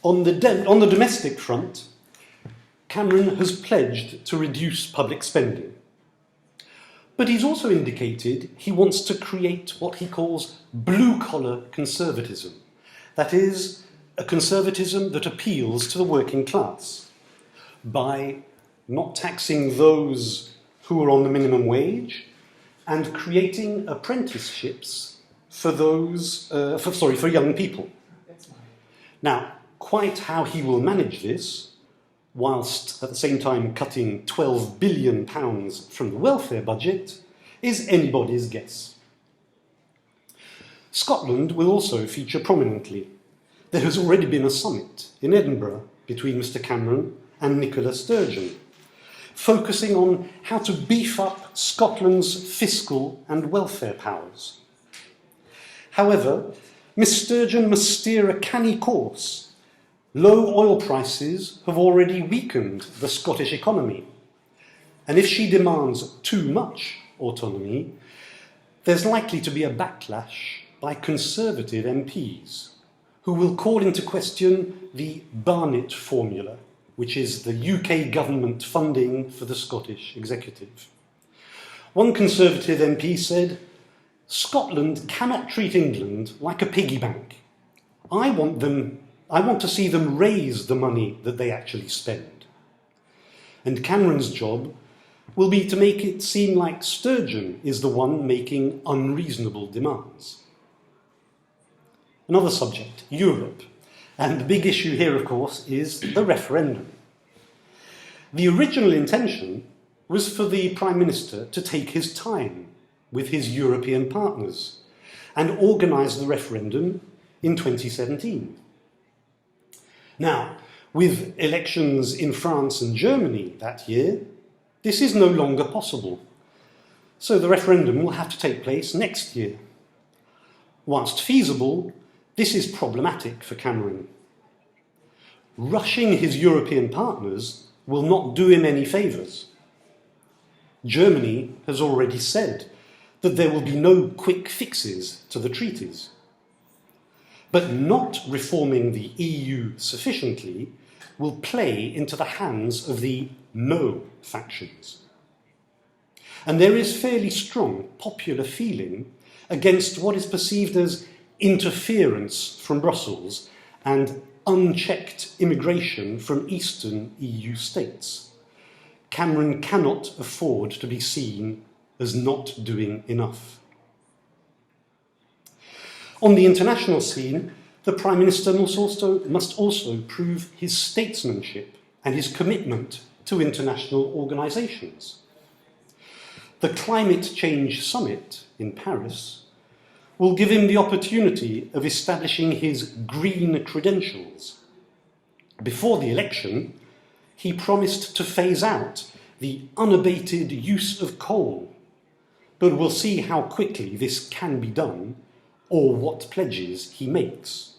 On the domestic front, Cameron has pledged to reduce public spending. But he's also indicated he wants to create what he calls blue-collar conservatism. That is, a conservatism that appeals to the working class by not taxing those who are on the minimum wage and creating apprenticeships for young people. Now, quite how he will manage this, whilst at the same time cutting £12 billion from the welfare budget, is anybody's guess. Scotland will also feature prominently. There has already been a summit in Edinburgh between Mr Cameron and Nicola Sturgeon, focusing on how to beef up Scotland's fiscal and welfare powers. However, Miss Sturgeon must steer a canny course. Low oil prices have already weakened the Scottish economy, and if she demands too much autonomy, there's likely to be a backlash by Conservative MPs, who will call into question the Barnett formula, which is the UK government funding for the Scottish executive. One Conservative MP said, "Scotland cannot treat England like a piggy bank. I want to see them raise the money that they actually spend." And Cameron's job will be to make it seem like Sturgeon is the one making unreasonable demands. Another subject, Europe. And the big issue here, of course, is the referendum. The original intention was for the Prime Minister to take his time with his European partners and organise the referendum in 2017. Now, with elections in France and Germany that year, this is no longer possible. So the referendum will have to take place next year. Whilst feasible, this is problematic for Cameron. Rushing his European partners will not do him any favours. Germany has already said that there will be no quick fixes to the treaties. But not reforming the EU sufficiently will play into the hands of the no factions. And there is fairly strong popular feeling against what is perceived as interference from Brussels and unchecked immigration from eastern EU states. Cameron cannot afford to be seen as not doing enough. On the international scene, the Prime Minister must also prove his statesmanship and his commitment to international organisations. The Climate Change Summit in Paris will give him the opportunity of establishing his green credentials. Before the election, he promised to phase out the unabated use of coal, but we'll see how quickly this can be done or what pledges he makes.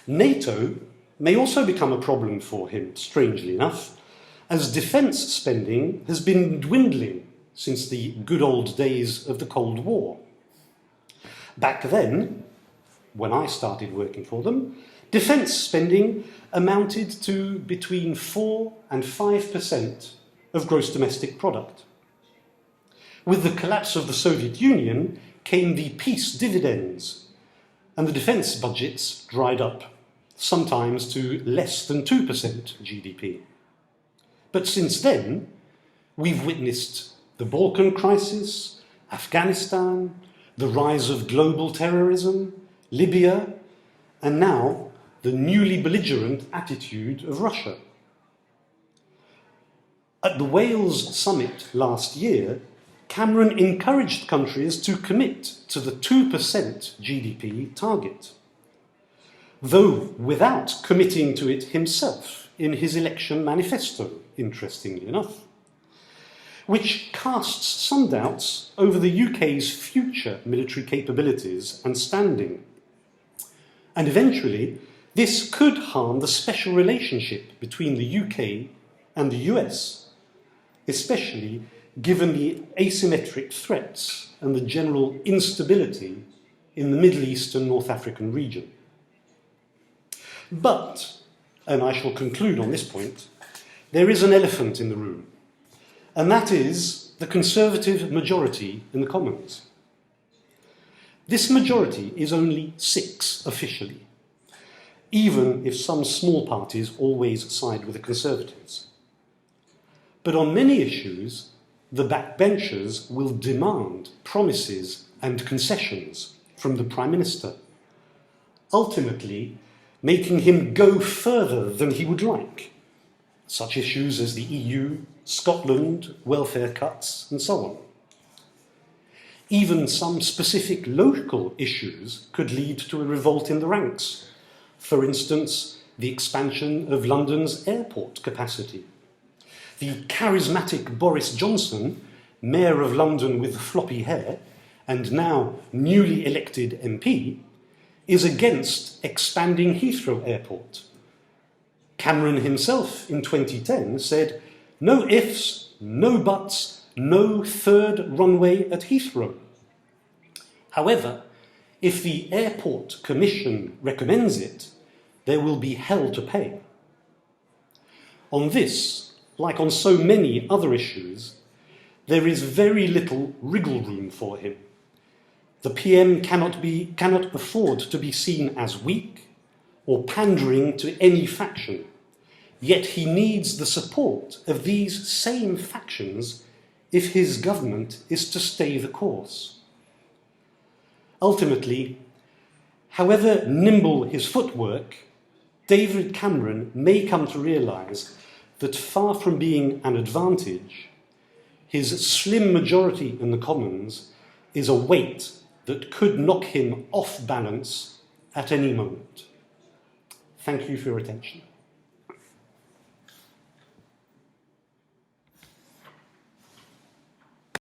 NATO may also become a problem for him, strangely enough, as defence spending has been dwindling since the good old days of the Cold War. Back then, when I started working for them, defence spending amounted to between 4 and 5% of gross domestic product. With the collapse of the Soviet Union came the peace dividends, and the defence budgets dried up, sometimes to less than 2% GDP. But since then, we've witnessed the Balkan crisis, Afghanistan, the rise of global terrorism, Libya, and now the newly belligerent attitude of Russia. At the Wales summit last year, Cameron encouraged countries to commit to the 2% GDP target, though without committing to it himself in his election manifesto, interestingly enough, which casts some doubts over the UK's future military capabilities and standing. And eventually, this could harm the special relationship between the UK and the US, especially given the asymmetric threats and the general instability in the Middle East and North African region. But, and I shall conclude on this point, there is an elephant in the room, and that is the Conservative majority in the Commons. This majority is only 6 officially, even if some small parties always side with the Conservatives. But on many issues, the backbenchers will demand promises and concessions from the Prime Minister, ultimately making him go further than he would like, such issues as the EU, Scotland, welfare cuts, and so on. Even some specific local issues could lead to a revolt in the ranks. For instance, the expansion of London's airport capacity. The charismatic Boris Johnson, Mayor of London with floppy hair, and now newly elected MP, is against expanding Heathrow Airport. Cameron himself in 2010 said, "No ifs, no buts, no third runway at Heathrow." However, if the Airport Commission recommends it, there will be hell to pay. On this, like on so many other issues, there is very little wriggle room for him. The PM cannot afford to be seen as weak or pandering to any faction, yet he needs the support of these same factions if his government is to stay the course. Ultimately, however nimble his footwork, David Cameron may come to realise that far from being an advantage, his slim majority in the Commons is a weight that could knock him off balance at any moment. Thank you for your attention.